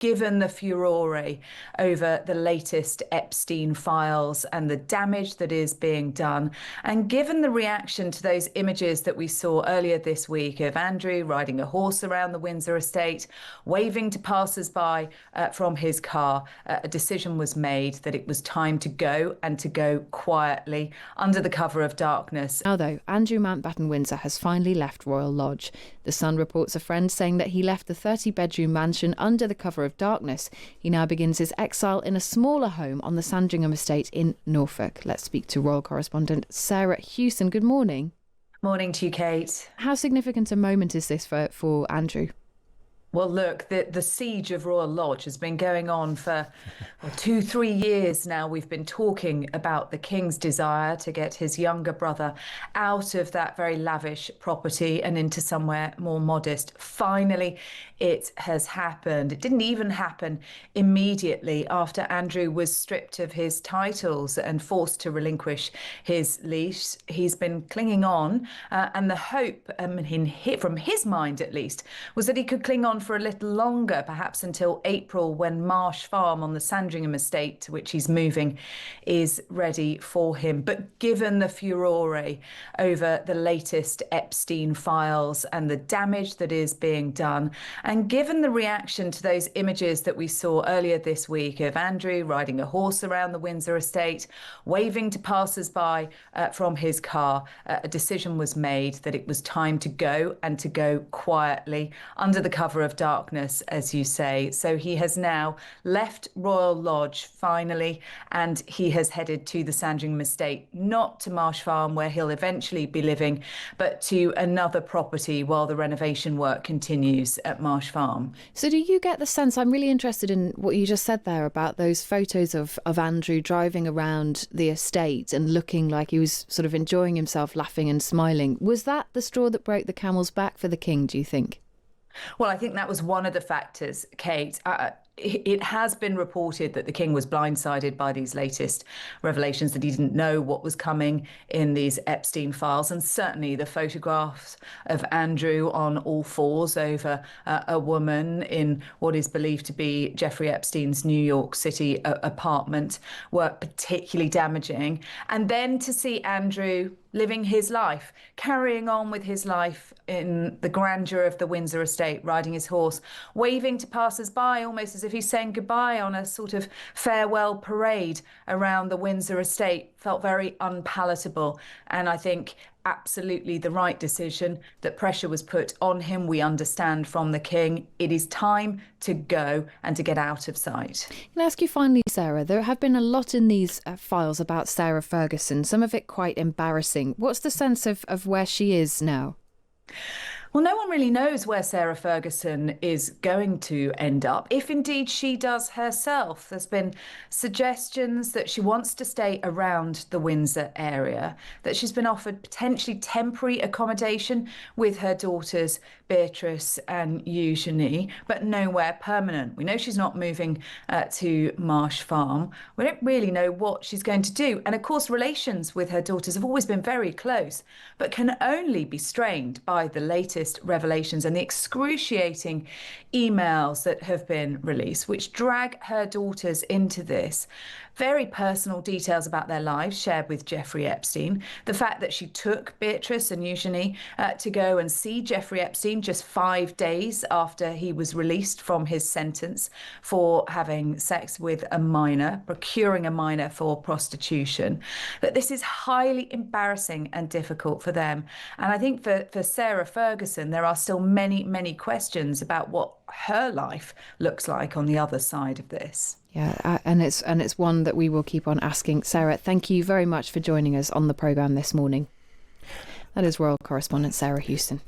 given the furore over the latest Epstein files and the damage that is being done, and given the reaction to those images that we saw earlier this week of Andrew riding a horse around the Windsor estate, waving to passers-by from his car, a decision was made that it was time to go, and to go quietly under the cover of darkness. Now though, Andrew Mountbatten-Windsor has finally left Royal Lodge. The Sun reports a friend saying that he left the 30-bedroom mansion under the cover of darkness. He now begins his exile in a smaller home on the Sandringham estate in Norfolk. Let's speak to royal correspondent Sarah Hewson. Good morning. Morning to you, Kate. How significant a moment is this for Andrew? Well, look, the siege of Royal Lodge has been going on for 2-3 years now. We've been talking about the King's desire to get his younger brother out of that very lavish property and into somewhere more modest. Finally, it has happened. It didn't even happen immediately after Andrew was stripped of his titles and forced to relinquish his lease. He's been clinging on, and the hope, from his mind at least, was that he could cling on for a little longer, perhaps until April, when Marsh Farm on the Sandringham estate, to which he's moving, is ready for him. But given the furore over the latest Epstein files and the damage that is being done, and given the reaction to those images that we saw earlier this week of Andrew riding a horse around the Windsor estate, waving to passers-by from his car, a decision was made that it was time to go, and to go quietly under the cover of darkness, as you say. So he has now left Royal Lodge finally, and he has headed to the Sandringham estate, not to Marsh Farm where he'll eventually be living, but to another property while the renovation work continues at Marsh Farm. So do you get the sense, I'm really interested in what you just said there about those photos of Andrew driving around the estate and looking like he was sort of enjoying himself, laughing and smiling. Was that the straw that broke the camel's back for the King, do you think? Well, I think that was one of the factors, Kate. It has been reported that the King was blindsided by these latest revelations, that he didn't know what was coming in these Epstein files. And certainly the photographs of Andrew on all fours over a woman in what is believed to be Jeffrey Epstein's New York City apartment were particularly damaging. And then to see Andrew living his life, carrying on with his life in the grandeur of the Windsor estate, riding his horse, waving to passers-by almost as if he's saying goodbye on a sort of farewell parade around the Windsor estate, felt very unpalatable. And I think absolutely the right decision, that pressure was put on him. We understand from the King it is time to go and to get out of sight. Can I ask you finally, Sarah, there have been a lot in these files about Sarah Ferguson, some of it quite embarrassing. What's the sense of where she is now? Well, no one really knows where Sarah Ferguson is going to end up, if indeed she does herself. There's been suggestions that she wants to stay around the Windsor area, that she's been offered potentially temporary accommodation with her daughters Beatrice and Eugenie, but nowhere permanent. We know she's not moving to Marsh Farm. We don't really know what she's going to do. And of course, relations with her daughters have always been very close, but can only be strained by the latest revelations and the excruciating emails that have been released, which drag her daughters into this. Very personal details about their lives shared with Jeffrey Epstein. The fact that she took Beatrice and Eugenie to go and see Jeffrey Epstein just 5 days after he was released from his sentence for having sex with a minor, procuring a minor for prostitution. That this is highly embarrassing and difficult for them. And I think for Sarah Ferguson, there are still many, many questions about what her life looks like on the other side of this. Yeah, and it's one that we will keep on asking. Sarah, thank you very much for joining us on the programme this morning. That is royal correspondent Sarah Hewson.